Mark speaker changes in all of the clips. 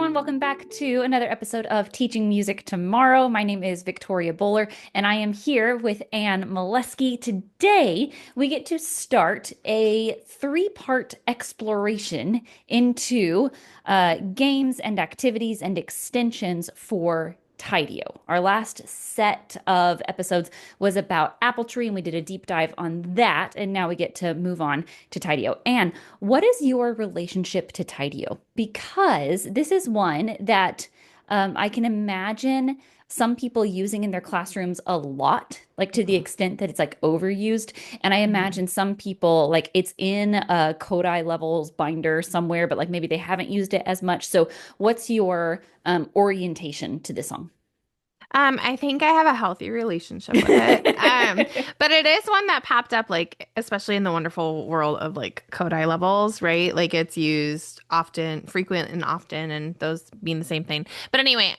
Speaker 1: everyone. Welcome back to another episode of Teaching Music Tomorrow. My name is Victoria Bowler, and I am here with Anne Molesky. Today, we get to start a three-part exploration into games and activities and extensions for Tideo. Our last set of episodes was about Apple Tree, and we did a deep dive on that. And now we get to move on to Tideo. And what is your relationship to Tideo? Because this is one that I can imagine some people using in their classrooms a lot, like to the extent that it's like overused. And I
Speaker 2: Mhm.
Speaker 1: imagine some people like it's in a Kodai levels binder somewhere, but like maybe they haven't used it as much. So what's your orientation to this song?
Speaker 2: I think I have a healthy relationship with it. But it is one that popped up, like, especially in the wonderful world of like Kodai levels, right? Like it's used often, frequent and often, and those being the same thing. But anyway,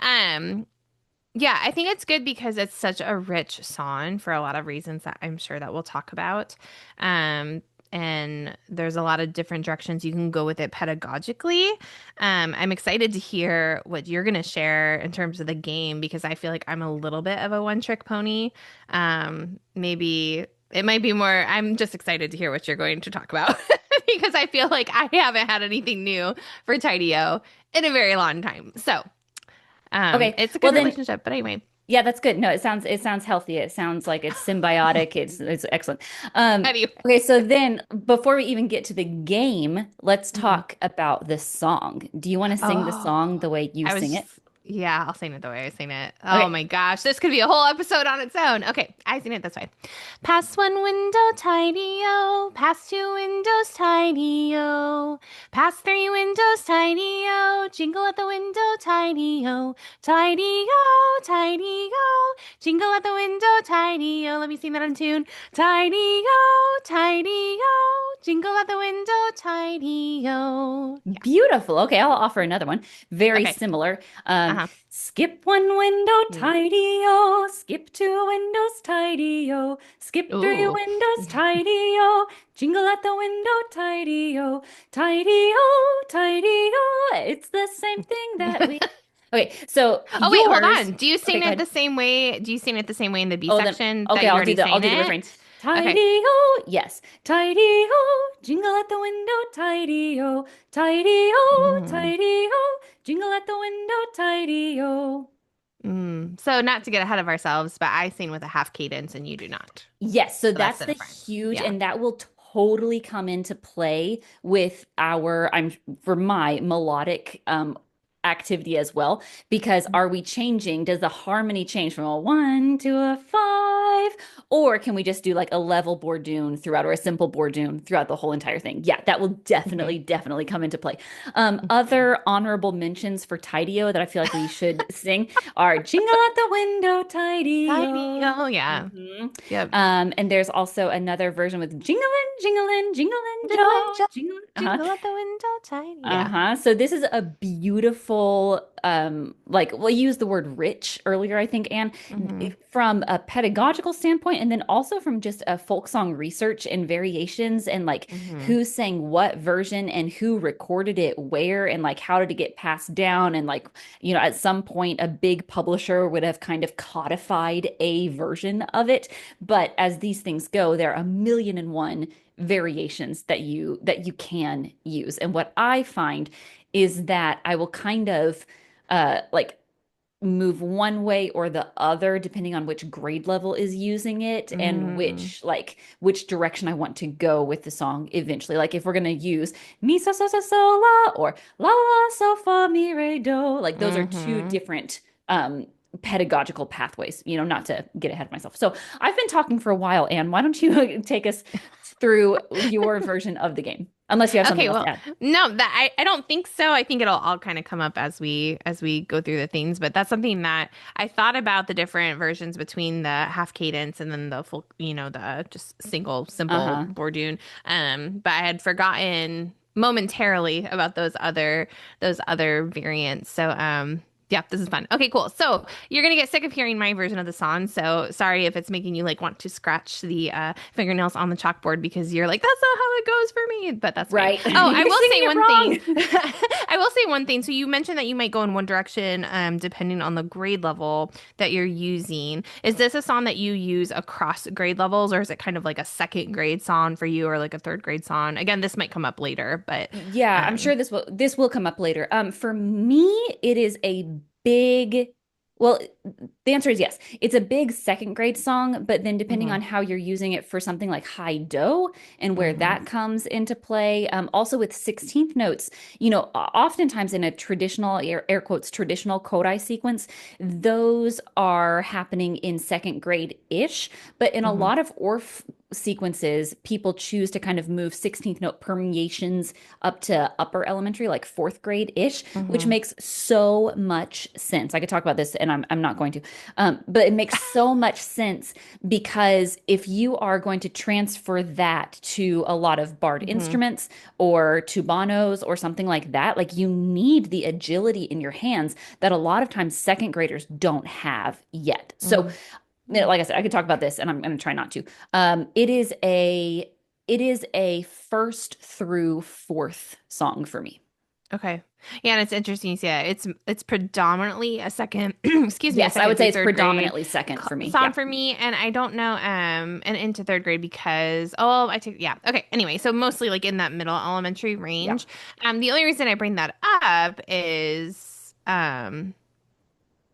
Speaker 2: yeah, I think it's good because it's such a rich song for a lot of reasons that I'm sure that we'll talk about. Um, and there's a lot of different directions you can go with it pedagogically. I'm excited to hear what you're going to share in terms of the game because I feel like I'm a little bit of a one-trick pony. Maybe it might be more, I'm just excited to hear what you're going to talk about because I feel like I haven't had anything new for Tideo in a very long time. So.
Speaker 1: Okay,
Speaker 2: It's a
Speaker 1: well
Speaker 2: good
Speaker 1: then,
Speaker 2: relationship, but anyway.
Speaker 1: yeah, that's good. No, it sounds healthy. It sounds like it's symbiotic. It's excellent.
Speaker 2: Anyway.
Speaker 1: Okay, so then before we even get to the game, let's
Speaker 2: Mhm.
Speaker 1: talk about the song. Do you want to sing the song
Speaker 2: Oh,
Speaker 1: the way you
Speaker 2: I
Speaker 1: sing
Speaker 2: was,
Speaker 1: it?
Speaker 2: yeah, I'll sing it the way I sing it. Oh
Speaker 1: Okay.
Speaker 2: my gosh, this could be a whole episode on its own. Okay, I sing it this way. Past one window, tidy-o. Past two windows, tidy-o. Past three windows, tidy-o. Jingle at the window, tidy-o. Tidy-o, tidy-o. Jingle at the window, tidy-o. Let me sing that on tune. Tidy-o, tidy-o. Jingle at the window, tidy-o. Yeah.
Speaker 1: Beautiful. Okay, I'll offer another one. Very
Speaker 2: Okay.
Speaker 1: similar. Um,
Speaker 2: Uh-huh.
Speaker 1: skip one window,
Speaker 2: Mm.
Speaker 1: tidy-o. Skip two windows, tidy-o. Skip three
Speaker 2: Ooh.
Speaker 1: windows, tidy-o. Jingle at the window, tidy-o. Tidy-o, tidy-o. It's the same thing that we. Okay, so
Speaker 2: Oh wait, hold
Speaker 1: yours.
Speaker 2: on. Do you
Speaker 1: Okay,
Speaker 2: sing
Speaker 1: go
Speaker 2: it
Speaker 1: ahead.
Speaker 2: the same way? Do you sing it the same way in the B
Speaker 1: Oh, then
Speaker 2: section
Speaker 1: okay,
Speaker 2: that you already
Speaker 1: I'll
Speaker 2: sang
Speaker 1: do the refrain.
Speaker 2: it? Okay.
Speaker 1: Tidy-o, yes. Tidy-o, jingle at the window, tidy-o. Tidy-o,
Speaker 2: Mm.
Speaker 1: tidy-o, jingle at the window, tidy-o.
Speaker 2: So not to get ahead of ourselves, but I sing with a half cadence and you do not.
Speaker 1: Yes, so
Speaker 2: So that's
Speaker 1: that's
Speaker 2: the
Speaker 1: the
Speaker 2: difference.
Speaker 1: huge,
Speaker 2: Yeah.
Speaker 1: and that will totally come into play with our, I'm for my melodic activity as well. Because are we changing? Does the harmony change from a one to a five? Or can we just do like a level bourdoon throughout or a simple bourdoon throughout the whole entire thing? Yeah, that will
Speaker 2: hmm
Speaker 1: definitely come into play. Other honorable mentions for Tideo that I feel like we should sing are Jingle at the Window,
Speaker 2: Tiny.
Speaker 1: Tideo.
Speaker 2: Oh yeah.
Speaker 1: Mhm.
Speaker 2: Yep.
Speaker 1: And there's also another version with jingling, jingling, jingling,
Speaker 2: Jingle and
Speaker 1: Joe,
Speaker 2: jingle,
Speaker 1: jingling.
Speaker 2: jingle at the window, tiny. Yeah.
Speaker 1: Uh-huh. So this is a beautiful, like we'll use the word rich earlier, I think, Anne,
Speaker 2: hmm
Speaker 1: from a pedagogical standpoint, and then also from just a folk song research and variations and like
Speaker 2: hmm
Speaker 1: who sang what version and who recorded it where and like how did it get passed down and like, at some point a big publisher would have kind of codified a version of it. But as these things go, there are a million and one variations that you can use. And what I find is that I will kind of like move one way or the other depending on which grade level is using it and
Speaker 2: Mm.
Speaker 1: which direction I want to go with the song eventually. Like if we're gonna use mi so so so so la or la la so fa mi re do, like those are two
Speaker 2: hmm
Speaker 1: different pedagogical pathways, not to get ahead of myself. So I've been talking for a while, Anne. Why don't you take us through your version of the game? Unless you have something
Speaker 2: Okay,
Speaker 1: else
Speaker 2: well,
Speaker 1: to add.
Speaker 2: no, that I don't think so. I think it'll all kind of come up as we go through the things, but that's something that I thought about the different versions between the half cadence and then the full, the just single simple
Speaker 1: Uh-huh.
Speaker 2: Bordoon. But I had forgotten momentarily about those other variants. So Yeah, this is fun. Okay, cool. So you're gonna get sick of hearing my version of the song. So sorry if it's making you like want to scratch the fingernails on the chalkboard because you're like, that's not how it goes for me. But that's fine.
Speaker 1: Right.
Speaker 2: Oh, I
Speaker 1: You're
Speaker 2: will
Speaker 1: singing
Speaker 2: say
Speaker 1: it
Speaker 2: one thing.
Speaker 1: wrong.
Speaker 2: I will say one thing. So you mentioned that you might go in one direction, depending on the grade level that you're using. Is this a song that you use across grade levels, or is it kind of like a second grade song for you, or like a third grade song? Again, this might come up later, but
Speaker 1: Yeah, I'm
Speaker 2: um,
Speaker 1: sure this will come up later. For me, it is a big, well, the answer is yes. It's a big second grade song, but then depending
Speaker 2: mhm,
Speaker 1: on how you're using it for something like high do and where
Speaker 2: mhm,
Speaker 1: that comes into play, also with 16th notes, oftentimes in a traditional air quotes traditional Kodai sequence, those are happening in second grade-ish, but in a
Speaker 2: mhm,
Speaker 1: lot of Orff sequences, people choose to kind of move 16th note permeations up to upper elementary, like fourth grade-ish, which
Speaker 2: mhm.
Speaker 1: makes so much sense. I could talk about this and I'm not going to. But it makes so much sense because if you are going to transfer that to a lot of barred
Speaker 2: Mhm.
Speaker 1: instruments or tubanos or something like that, like you need the agility in your hands that a lot of times second graders don't have yet. So
Speaker 2: Mhm. Yeah.
Speaker 1: like I said, I could talk about this, and I'm going to try not to. It is a first through fourth song for me.
Speaker 2: Okay. Yeah, and it's interesting. Yeah, it's predominantly a second, excuse me, a
Speaker 1: Yes, I
Speaker 2: second
Speaker 1: would say
Speaker 2: through
Speaker 1: it's
Speaker 2: third grade
Speaker 1: predominantly second for me.
Speaker 2: song
Speaker 1: Yeah.
Speaker 2: for me, and I don't know, and into third grade because oh, I take yeah. Okay. Anyway, so mostly like in that middle elementary
Speaker 1: Yeah.
Speaker 2: range. The only reason I bring that up is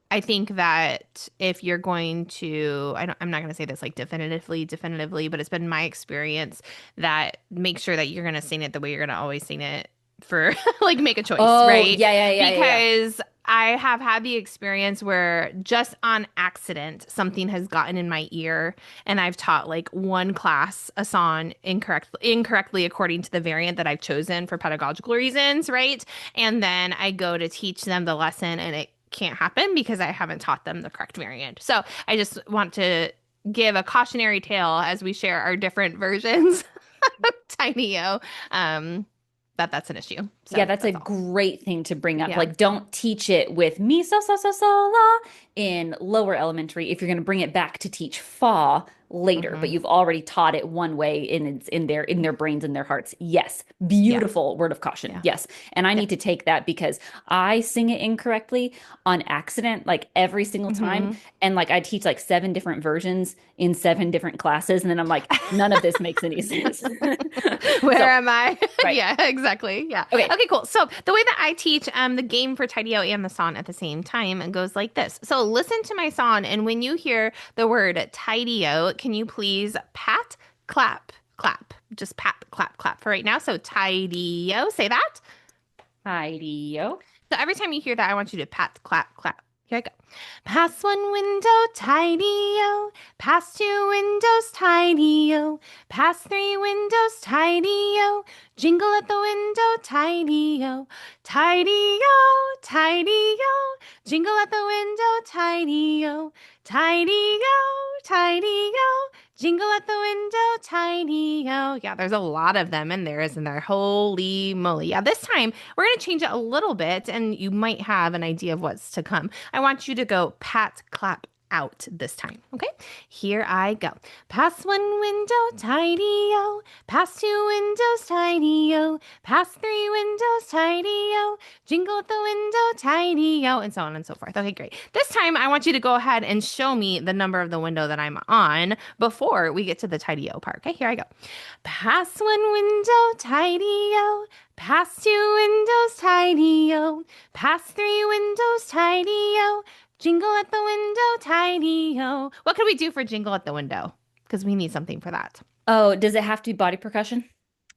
Speaker 2: I think that if you're going to, I'm not going to say this like definitively, but it's been my experience that make sure that you're going to sing it the way you're going to always sing it for like make a choice,
Speaker 1: Oh,
Speaker 2: right?
Speaker 1: yeah, yeah, yeah, yeah, yeah.
Speaker 2: Because I have had the experience where just on accident something has gotten in my ear and I've taught like one class a song incorrectly according to the variant that I've chosen for pedagogical reasons, right? And then I go to teach them the lesson and it can't happen because I haven't taught them the correct variant. So I just want to give a cautionary tale as we share our different versions of Tideo, um, that's an issue.
Speaker 1: Yeah,
Speaker 2: So
Speaker 1: that's a
Speaker 2: that's all.
Speaker 1: great thing to bring up.
Speaker 2: Yeah.
Speaker 1: Like, don't teach it with mi so la in lower elementary if you're going to bring it back to teach fa later, but
Speaker 2: Hmm.
Speaker 1: you've already taught it one way in their brains and their hearts. Yes,
Speaker 2: Yeah.
Speaker 1: beautiful word of caution.
Speaker 2: Yeah.
Speaker 1: Yes, and I
Speaker 2: Yeah.
Speaker 1: need to take that because I sing it incorrectly on accident, like every single time,
Speaker 2: Hmm.
Speaker 1: and like I teach like seven different versions in seven different classes, and then I'm like, none of this makes any sense.
Speaker 2: Where
Speaker 1: So,
Speaker 2: am I?
Speaker 1: right.
Speaker 2: Yeah, exactly. Yeah.
Speaker 1: Okay.
Speaker 2: Okay, cool. So the way that I teach the game for Tideo and the song at the same time goes like this. So listen to my song, and when you hear the word Tideo, can you please pat, clap, clap? Just pat, clap, clap for right now. So Tideo, say that.
Speaker 1: Ideo.
Speaker 2: So every time you hear that, I want you to pat, clap, clap. Here I go. Pass one window, tidy-o. Pass two windows, tidy-o. Pass three windows, tidy-o. Jingle at the window, tidy-o. Tidy-o, tidy-o. Jingle at the window, tidy-o. Tidy-o, tidy-o. Jingle at the window, tidy-o. Yeah, there's a lot of them in there, isn't there? Holy moly. Yeah, this time we're going to change it a little bit, and you might have an idea of what's to come. I want you to go pat, clap, out this time. Okay, here I go. Pass one window, tidy-o. Pass two windows, tidy-o. Pass three windows, tidy-o. Jingle at the window, tidy-o, and so on and so forth. Okay, great. This time I want you to go ahead and show me the number of the window that I'm on before we get to the tidy-o part. Okay, here I go. Pass one window, tidy-o. Pass two windows, tidy-o. Pass three windows, tidy-o. Jingle at the window, tidy-o. What could we do for jingle at the window? Because we need something for that.
Speaker 1: Oh, does it have to be body percussion?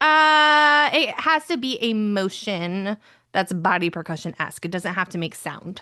Speaker 2: It has to be a motion that's body percussion-esque. It doesn't have to make sound.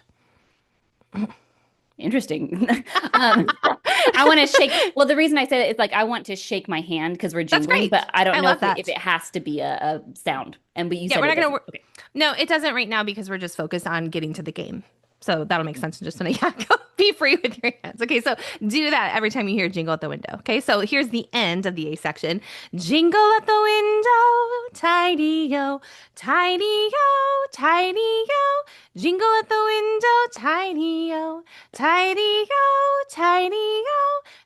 Speaker 1: Interesting. I want to shake. Well, the reason I say that is like I want to shake my hand because we're
Speaker 2: That's
Speaker 1: jingling, but
Speaker 2: great.
Speaker 1: I don't
Speaker 2: I
Speaker 1: know
Speaker 2: love
Speaker 1: if
Speaker 2: that.
Speaker 1: it has to be a sound. And but you
Speaker 2: Yeah,
Speaker 1: said
Speaker 2: we're
Speaker 1: it
Speaker 2: not gonna
Speaker 1: doesn't.
Speaker 2: work.
Speaker 1: Okay.
Speaker 2: No, it doesn't right now because we're just focused on getting to the game. So that'll make sense in just a minute. Yeah, go be free with your hands. Okay, so do that every time you hear jingle at the window. Okay, so here's the end of the A section. Jingle at the window, tidy-o, tidy-o, tidy-o. Jingle at the window, Tideo, Tideo, Tideo.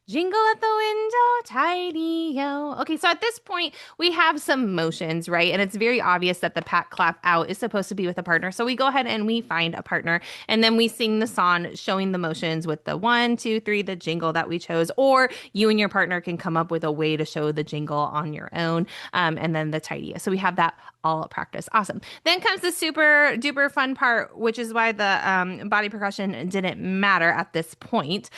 Speaker 2: Jingle at the window, Tideo. Okay, so at this point, we have some motions, right? And it's very obvious that the pat clap out is supposed to be with a partner. So we go ahead and we find a partner, and then we sing the song showing the motions with the 1, 2, 3, the jingle that we chose. Or you and your partner can come up with a way to show the jingle on your own, and then the Tideo. So we have that all practice. Awesome. Then comes the super duper fun part, which is why the body percussion didn't matter at this point.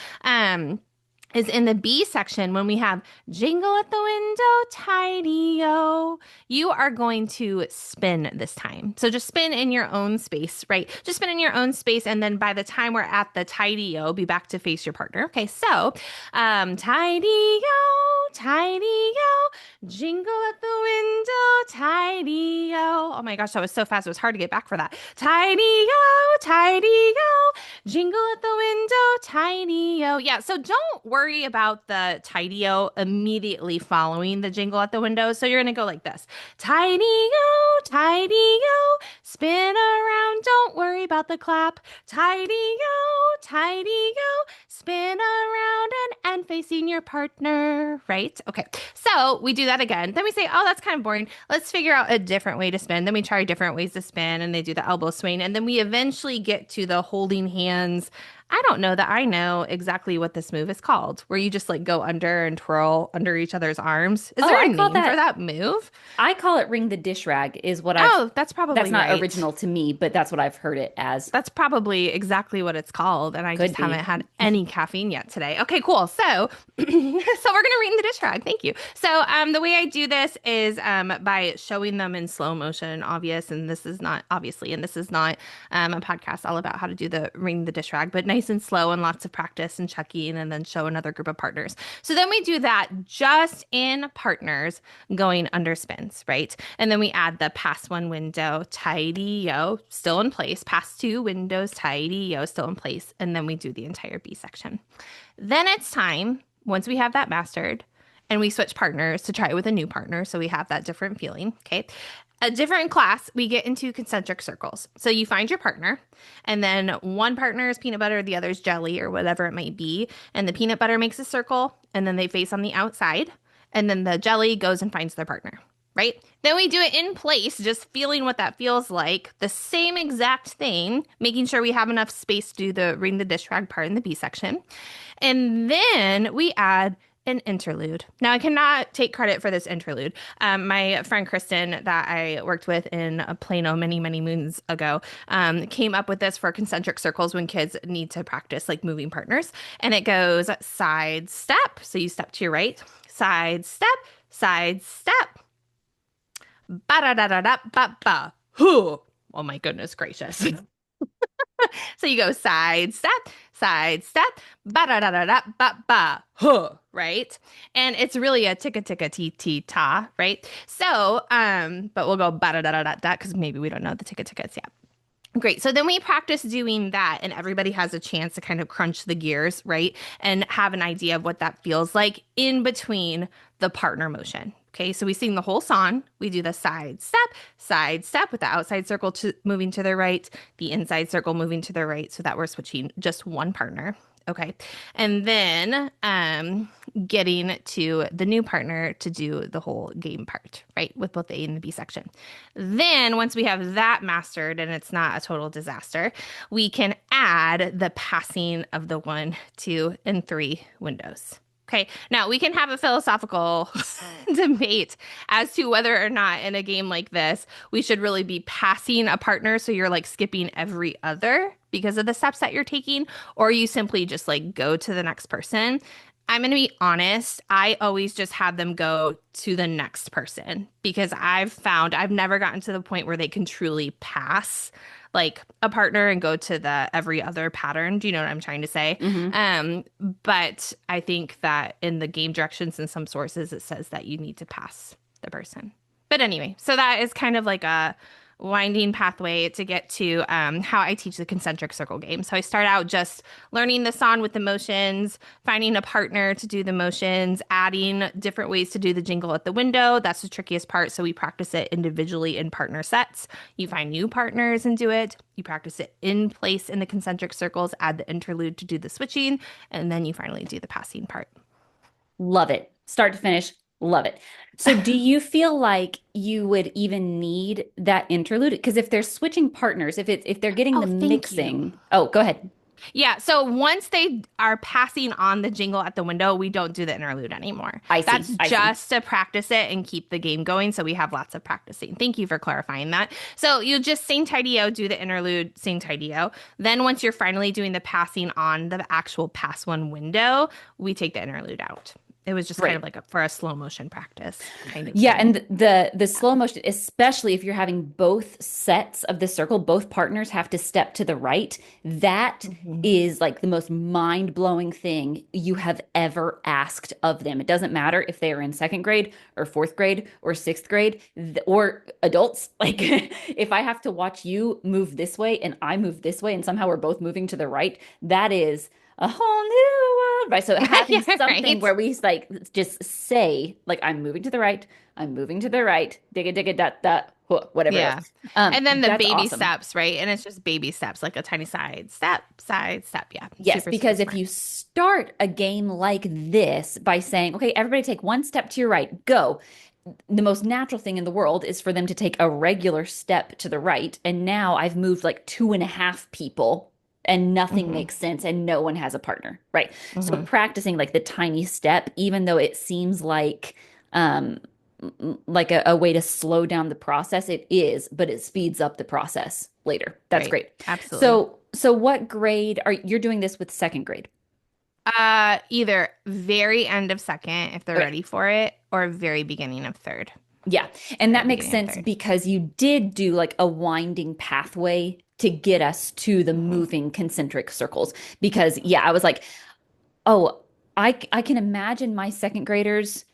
Speaker 2: Is in the B section when we have jingle at the window, Tideo. You are going to spin this time. So just spin in your own space, right? Just spin in your own space. And then by the time we're at the Tideo, be back to face your partner. Okay, so Tideo, Tideo, jingle at the window, Tideo. Oh my gosh, that was so fast. It was hard to get back for that. Tideo, Tideo, jingle at the window, Tideo. Yeah, so don't worry about the Tideo immediately following the jingle at the window. So you're going to go like this. Tideo, Tideo, spin around. Don't worry about the clap. Tideo, Tideo, spin around and facing your partner, right? Okay, so we do that again. Then we say, oh, that's kind of boring. Let's figure out a different way to spin. Then we try different ways to spin, and they do the elbow swing. And then we eventually get to the holding hands. I don't know that I know exactly what this move is called, where you just like go under and twirl under each other's arms. Is
Speaker 1: Oh,
Speaker 2: there a
Speaker 1: I
Speaker 2: name
Speaker 1: call
Speaker 2: for
Speaker 1: that
Speaker 2: that move?
Speaker 1: I call it ring the dish rag is what I've
Speaker 2: Oh, that's
Speaker 1: that's
Speaker 2: probably
Speaker 1: not
Speaker 2: right.
Speaker 1: original to me, but that's what I've heard it as.
Speaker 2: That's probably exactly what it's called, and I
Speaker 1: Could
Speaker 2: just haven't
Speaker 1: be.
Speaker 2: had any caffeine yet today. Okay, cool. So, so we're gonna read in the dish rag. Thank you. So, the way I do this is by showing them in slow motion, obvious, and this is not obviously, and this is not a podcast all about how to do the ring the dish rag, but nice and slow and lots of practice and checking, and then show another group of partners. So then we do that just in partners going under spins, right? And then we add the pass one window, Tideo, still in place, pass two windows, Tideo, still in place, and then we do the entire B section. Then it's time, once we have that mastered, and we switch partners to try it with a new partner, so we have that different feeling, okay? A different class, we get into concentric circles. So you find your partner, and then one partner is peanut butter, the other is jelly, or whatever it might be, and the peanut butter makes a circle, and then they face on the outside, and then the jelly goes and finds their partner, right? Then we do it in place, just feeling what that feels like. The same exact thing, making sure we have enough space to do the ring the dish rag part in the B section. And then we add an interlude. Now, I cannot take credit for this interlude. My friend Kristen, that I worked with in Plano many, many moons ago, came up with this for concentric circles when kids need to practice like moving partners. And it goes side step. So you step to your right, side step, side step. Ba-da-da-da-da-ba-ba. Hoo. Oh my goodness gracious. So you go side step, ba-da-da-da-da-ba-ba. Huh, right? And it's really a ticka-ticka-tee-tee-ta, right? So, but we'll go ba-da-da-da-da-da because maybe we don't know the ticka-tickas yet. Great. So then we practice doing that, and everybody has a chance to kind of crunch the gears, right? And have an idea of what that feels like in between the partner motion. Okay, so we sing the whole song. We do the side step with the outside circle moving to the right, the inside circle moving to the right, so that we're switching just one partner. Okay, and then getting to the new partner to do the whole game part, right, with both the A and the B section. Then once we have that mastered and it's not a total disaster, we can add the passing of the 1, 2, and 3 windows. Okay, now we can have a philosophical debate as to whether or not in a game like this, we should really be passing a partner. So you're like skipping every other because of the steps that you're taking, or you simply just like go to the next person. I'm going to be honest. I always just have them go to the next person because I've found I've never gotten to the point where they can truly pass like a partner and go to the every other pattern. Do you know what I'm trying to say?
Speaker 1: Mm-hmm.
Speaker 2: But I think that in the game directions and some sources, it says that you need to pass the person. But anyway, so that is kind of like a winding pathway to get to how I teach the concentric circle game. So I start out just learning the song with the motions, finding a partner to do the motions, adding different ways to do the jingle at the window. That's the trickiest part. So we practice it individually in partner sets. You find new partners and do it. You practice it in place in the concentric circles, add the interlude to do the switching, and then you finally do the passing part.
Speaker 1: Love it. Start to finish. Love it. So do you feel like you would even need that interlude? Because if they're switching partners, if they're getting
Speaker 2: Oh,
Speaker 1: the
Speaker 2: thank you.
Speaker 1: mixing, oh, go ahead.
Speaker 2: Yeah, so once they are passing on the jingle at the window, we don't do the interlude anymore.
Speaker 1: I see.
Speaker 2: That's
Speaker 1: I see.
Speaker 2: just to practice it and keep the game going. So we have lots of practicing. Thank you for clarifying that. So you just sing Tideo, do the interlude, sing Tideo. Then once you're finally doing the passing on the actual pass one window, we take the interlude out. It was just kind of
Speaker 1: Great.
Speaker 2: like for a slow motion practice kind of
Speaker 1: Yeah,
Speaker 2: thing.
Speaker 1: and the slow motion, especially if you're having both sets of the circle, both partners have to step to the right. That
Speaker 2: Mhm.
Speaker 1: is like the most mind-blowing thing you have ever asked of them. It doesn't matter if they are in second grade or fourth grade or sixth grade or adults. Like if I have to watch you move this way and I move this way and somehow we're both moving to the right, that is a whole new world, right? So having
Speaker 2: Yeah,
Speaker 1: something
Speaker 2: right.
Speaker 1: where we like just say, like, I'm moving to the right, I'm moving to the right, digga digga dot dot, whatever it
Speaker 2: Yeah.
Speaker 1: is.
Speaker 2: And then the
Speaker 1: That's
Speaker 2: baby
Speaker 1: awesome.
Speaker 2: steps, right? And it's just baby steps, like a tiny side step. Yeah.
Speaker 1: Yes,
Speaker 2: Super, super
Speaker 1: because if
Speaker 2: smart.
Speaker 1: you start a game like this by saying, okay, everybody take one step to your right, go. The most natural thing in the world is for them to take a regular step to the right. And now I've moved like two and a half people and nothing
Speaker 2: Hmm.
Speaker 1: makes sense and no one has a partner, right? So
Speaker 2: Hmm.
Speaker 1: practicing like the tiny step, even though it seems um, like a way to slow down the process, it is, but it speeds up the process later. That's
Speaker 2: Right.
Speaker 1: great.
Speaker 2: Absolutely.
Speaker 1: So what grade are you're doing this with second grade?
Speaker 2: Either very end of second if they're
Speaker 1: Okay.
Speaker 2: ready for it, or very beginning of third.
Speaker 1: Yeah. And
Speaker 2: Very
Speaker 1: that makes
Speaker 2: beginning of
Speaker 1: sense
Speaker 2: third.
Speaker 1: because you did do like a winding pathway to get us to the
Speaker 2: Hmm.
Speaker 1: moving concentric circles. Because, yeah, I was like, oh, I can imagine my second graders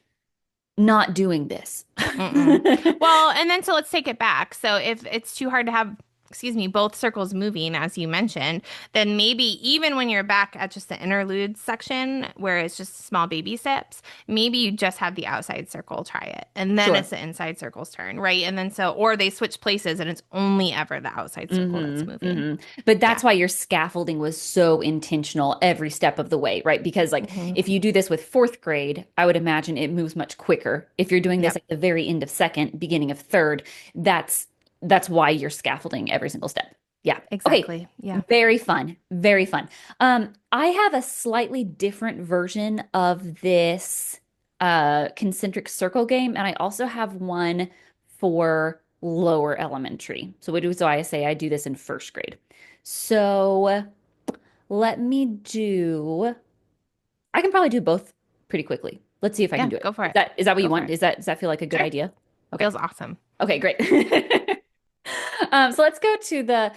Speaker 1: not doing this.
Speaker 2: Mm-mm. Well, and then so let's take it back. So if it's too hard to have, excuse me, both circles moving, as you mentioned, then maybe even when you're back at just the interlude section where it's just small baby steps, maybe you just have the outside circle try it. And then it's
Speaker 1: Sure.
Speaker 2: the inside circle's turn, right? And then so, or they switch places and it's only ever the outside circle that's moving.
Speaker 1: But
Speaker 2: Yeah.
Speaker 1: that's why your scaffolding was so intentional every step of the way, right? Because like
Speaker 2: Hmm.
Speaker 1: if you do this with fourth grade, I would imagine it moves much quicker. If you're doing this
Speaker 2: Yep.
Speaker 1: at the very end of second, beginning of third, that's that's why you're scaffolding every single step. Yeah. Okay.
Speaker 2: Exactly. Yeah.
Speaker 1: Very fun. Very fun. I have a slightly different version of this concentric circle game, and I also have one for lower elementary. So what do so I say I do this in first grade. So let me do I can probably do both pretty quickly. Let's see if I can
Speaker 2: Yeah.
Speaker 1: do it.
Speaker 2: Go for it.
Speaker 1: Is that what you
Speaker 2: Go for
Speaker 1: want?
Speaker 2: it.
Speaker 1: Does that feel like a good
Speaker 2: Sure.
Speaker 1: idea? Okay.
Speaker 2: Feels awesome.
Speaker 1: Okay, great. So let's go to the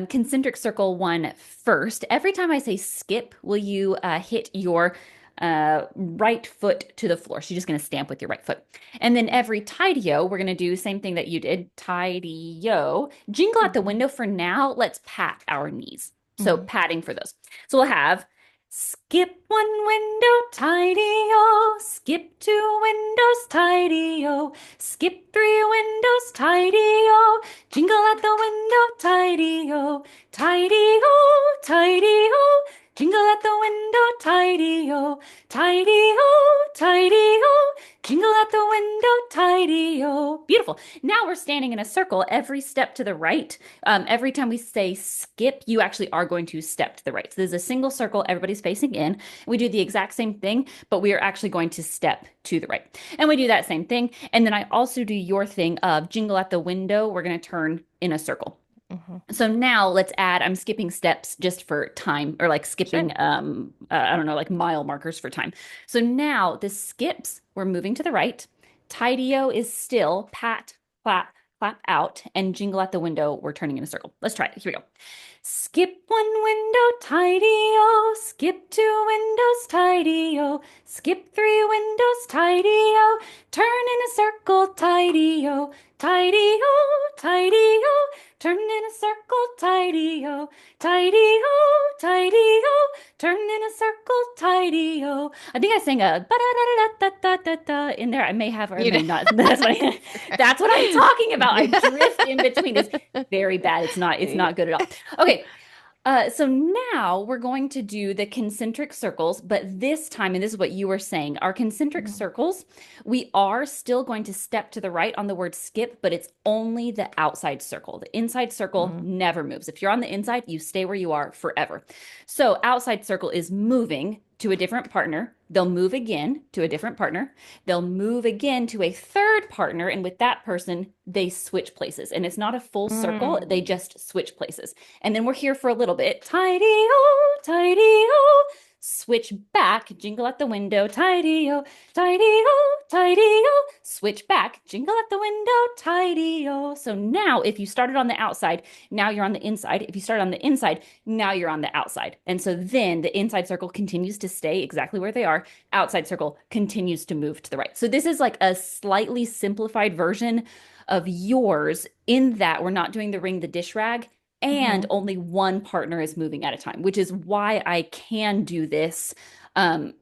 Speaker 1: concentric circle one first. Every time I say skip, will you hit your right foot to the floor? So you're just going to stamp with your right foot. And then every tideo, we're going to do same thing that you did. Tideo. Jingle out the
Speaker 2: Hmm.
Speaker 1: window for now. Let's pat our knees. So
Speaker 2: Hmm.
Speaker 1: patting for those. So we'll have skip one window, tideo. Skip two windows, tideo. Skip three windows, tidy-o. Jingle at the window, tidy-o. Tidy-o, tidy-o. Jingle at the window, tidy-o. Tidy-o, tidy-o. Jingle at the window, tidy-o. Beautiful. Now we're standing in a circle every step to the right. Every time we say skip, you actually are going to step to the right. So there's a single circle, everybody's facing in. We do the exact same thing, but we are actually going to step to the right. And we do that same thing. And then I also do your thing of jingle at the window. We're going to turn in a circle.
Speaker 2: Hmm.
Speaker 1: So now let's add, I'm skipping steps just for time or like
Speaker 2: Sure.
Speaker 1: skipping, I don't know, like mile markers for time. So now the skips, we're moving to the right. Tideo is still pat, pat, clap out, and jingle at the window. We're turning in a circle. Let's try it. Here we go. Skip one window, tidy-o. Skip two windows, tidy-o. Skip three windows, tidy-o. Turn in a circle, tidy-o. Tidy-o, tidy-o. Turn in a circle, tidy-o. Tidy-o, tidy-o. Turn in a circle, tidy-o. I think I sang a ba-da-da-da-da-da-da-da in there. I may have or I
Speaker 2: You
Speaker 1: may
Speaker 2: know.
Speaker 1: not. That's what I'm talking about. I drift in between. It's very bad. It's not good at all. Okay. So now we're going to do the concentric circles, but this time, and this is what you were saying, our concentric
Speaker 2: Mhm.
Speaker 1: circles, we are still going to step to the right on the word skip, but it's only the outside circle. The inside circle
Speaker 2: Mhm.
Speaker 1: never moves. If you're on the inside, you stay where you are forever. So outside circle is moving to a different partner. They'll move again to a different partner. They'll move again to a third partner. And with that person, they switch places. And it's not a full circle, they
Speaker 2: Mm.
Speaker 1: just switch places. And then we're here for a little bit. Tidy-o, tidy-o. Switch back, jingle at the window, tidy-o, tidy-o, tidy-o. Switch back, jingle at the window, tidy-o. So now if you started on the outside, now you're on the inside. If you start on the inside, now you're on the outside. And so then the inside circle continues to stay exactly where they are. Outside circle continues to move to the right. So this is like a slightly simplified version of yours in that we're not doing the ring the dish rag and
Speaker 2: Mhm.
Speaker 1: only one partner is moving at a time, which is why I can do this um,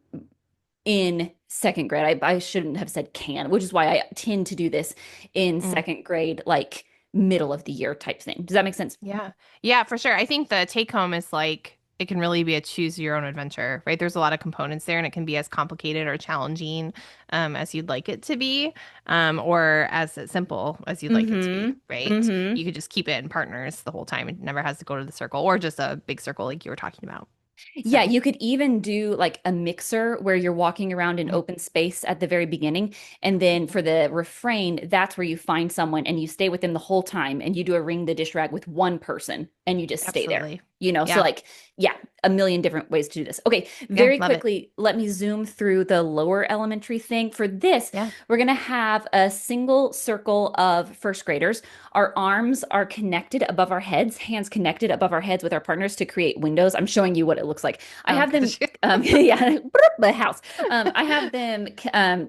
Speaker 1: in second grade. I shouldn't have said can, which is why I tend to do this in
Speaker 2: Mm.
Speaker 1: second grade, like middle of the year type thing. Does that make sense?
Speaker 2: Yeah. Yeah, for sure. I think the take home is like it can really be a choose your own adventure, right? There's a lot of components there, and it can be as complicated or challenging as you'd like it to be, or as simple as you'd like it to be,
Speaker 1: Mm-hmm.
Speaker 2: right?
Speaker 1: Mm-hmm.
Speaker 2: You could just keep it in partners the whole time. It never has to go to the circle or just a big circle like you were talking about.
Speaker 1: Yeah,
Speaker 2: So,
Speaker 1: you could even do like a mixer where you're walking around in
Speaker 2: mm,
Speaker 1: open space at the very beginning. And then for the refrain, that's where you find someone and you stay with them the whole time and you do a ring the dish rag with one person and you just stay there.
Speaker 2: absolutely.
Speaker 1: So
Speaker 2: Yeah.
Speaker 1: like, yeah, a million different ways to do this. Okay,
Speaker 2: Yeah.
Speaker 1: very
Speaker 2: Love it.
Speaker 1: quickly, let me zoom through the lower elementary thing. For this,
Speaker 2: Yeah.
Speaker 1: we're going to have a single circle of first graders. Our arms are connected above our heads, hands connected above our heads with our partners to create windows. I'm showing you what it looks like. I
Speaker 2: Oh,
Speaker 1: have them,
Speaker 2: gosh.
Speaker 1: yeah, the house. I have them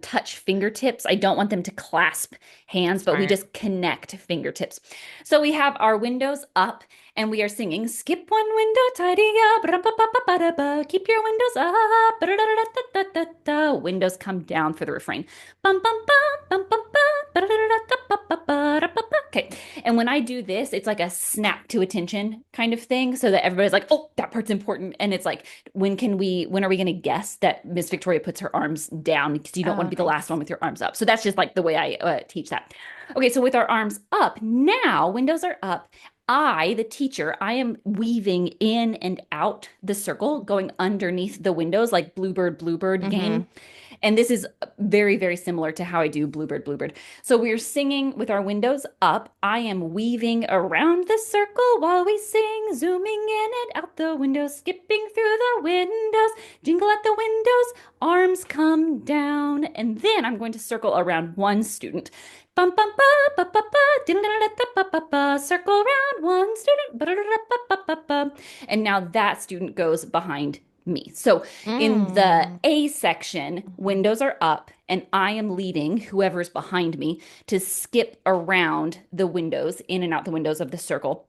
Speaker 1: touch fingertips. I don't want them to clasp hands, but we
Speaker 2: Smart.
Speaker 1: just connect fingertips. So we have our windows up and we are singing, skip one window, tidy up, ba-da-ba-ba-ba-da-ba. Keep your windows up, ba-da-da-da-da-da-da. Windows come down for the refrain. Bum, bum, bum, bum, bum, bum, ba-da-da-da-da-ba-ba-ba-da-ba-ba. Okay. And when I do this, it's like a snap to attention kind of thing so that everybody's like, oh, that part's important. And it's like, when are we going to guess that Miss Victoria puts her arms down because you don't want to
Speaker 2: Oh,
Speaker 1: be the last one
Speaker 2: nice.
Speaker 1: with your arms up. So that's just like the way I teach that. Okay, so with our arms up, now windows are up. The teacher, I am weaving in and out the circle, going underneath the windows like Bluebird, Bluebird
Speaker 2: Mm-hmm.
Speaker 1: game. And this is very, very similar to how I do Bluebird, Bluebird. So we're singing with our windows up. I am weaving around the circle while we sing, zooming in and out the windows, skipping through the windows, jingle at the windows, arms come down. And then I'm going to circle around one student. Bum, bum, ba, ba, ba, ba, ba, circle around one student. Ba, da, da, ba, ba, ba, ba. And now that student goes behind me. So in the
Speaker 2: Mm.
Speaker 1: A section, windows are up, and I am leading whoever's behind me to skip around the windows, in and out the windows of the circle.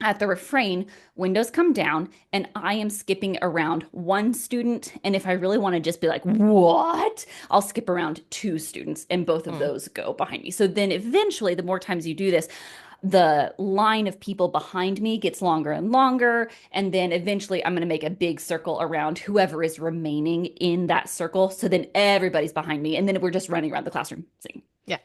Speaker 1: At the refrain, windows come down, and I am skipping around one student. And if I really want to just be like, what? I'll skip around two students, and both of
Speaker 2: Mm.
Speaker 1: those go behind me. So then eventually, the more times you do this, the line of people behind me gets longer and longer. And then eventually, I'm going to make a big circle around whoever is remaining in that circle. So then everybody's behind me. And then we're just running around the classroom singing.
Speaker 2: Yeah.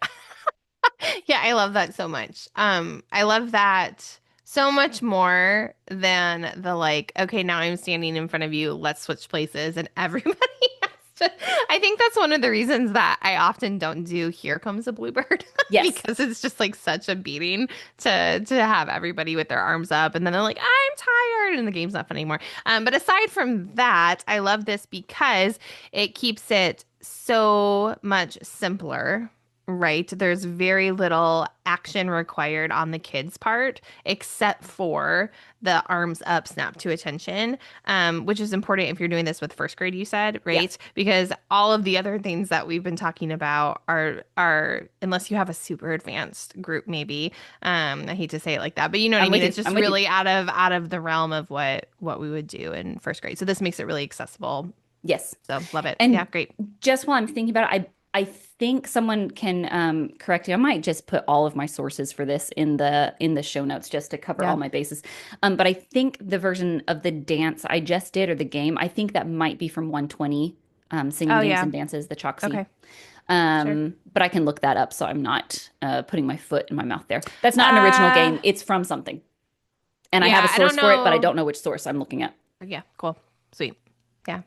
Speaker 2: Yeah, I love that so much. I love that so much more than the like, okay, now I'm standing in front of you, let's switch places, and everybody has to. I think that's one of the reasons that I often don't do Here Comes a Bluebird
Speaker 1: Yes.
Speaker 2: because it's just like such a beating to have everybody with their arms up and then they're like, I'm tired, and the game's not fun anymore. But aside from that, I love this because it keeps it so much simpler right? There's very little action required on the kid's part, except for the arms up, snap to attention, which is important if you're doing this with first grade, you said,
Speaker 1: Yeah.
Speaker 2: right? Because all of the other things that we've been talking about are unless you have a super advanced group, maybe. I hate to say it like that, but you know what I
Speaker 1: I'm
Speaker 2: mean?
Speaker 1: with
Speaker 2: It's
Speaker 1: you.
Speaker 2: just
Speaker 1: I'm with you.
Speaker 2: really out of the realm of what we would do in first grade. So this makes it really accessible.
Speaker 1: Yes.
Speaker 2: So love it. Yeah,
Speaker 1: And
Speaker 2: great.
Speaker 1: just while I'm thinking about it, I think someone can correct you. I might just put all of my sources for this in the show notes just to cover all
Speaker 2: Yeah.
Speaker 1: my bases. But I think the version of the dance I just did or the game, I think that might be from 120 Singing
Speaker 2: Oh
Speaker 1: Games
Speaker 2: yeah.
Speaker 1: and Dances, the Choksy.
Speaker 2: Okay. Sure.
Speaker 1: But I can look that up so I'm not putting my foot in my mouth there. That's not an original
Speaker 2: Uh
Speaker 1: game. It's from something. And I have a
Speaker 2: yeah, I
Speaker 1: source
Speaker 2: don't
Speaker 1: for it, but I
Speaker 2: know.
Speaker 1: don't know which source I'm looking at.
Speaker 2: Yeah, cool. Sweet. Yeah.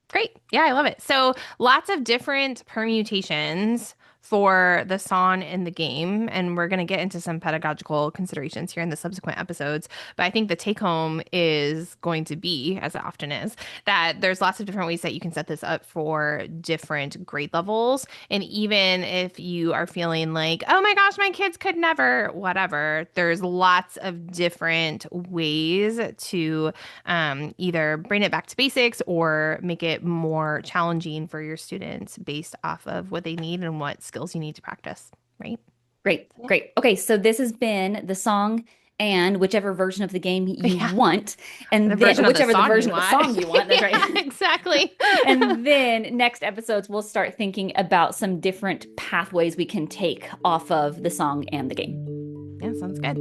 Speaker 2: Great. Yeah, I love it. So lots of different permutations for the song in the game. And we're going to get into some pedagogical considerations here in the subsequent episodes. But I think the take home is going to be, as it often is, that there's lots of different ways that you can set this up for different grade levels. And even if you are feeling like, oh my gosh, my kids could never, whatever, there's lots of different ways to either bring it back to basics or make it more challenging for your students based off of what they need and what skills you need to practice, right?
Speaker 1: Great,
Speaker 2: Yeah.
Speaker 1: great. Okay, so this has been the song and whichever version of the game you
Speaker 2: Yeah.
Speaker 1: want,
Speaker 2: The
Speaker 1: and then
Speaker 2: version
Speaker 1: or
Speaker 2: of the
Speaker 1: whichever the
Speaker 2: song you
Speaker 1: version of the
Speaker 2: want.
Speaker 1: song you want. That's
Speaker 2: Yeah,
Speaker 1: right.
Speaker 2: exactly.
Speaker 1: And then next episodes, we'll start thinking about some different pathways we can take off of the song and the game.
Speaker 2: Yeah, sounds good.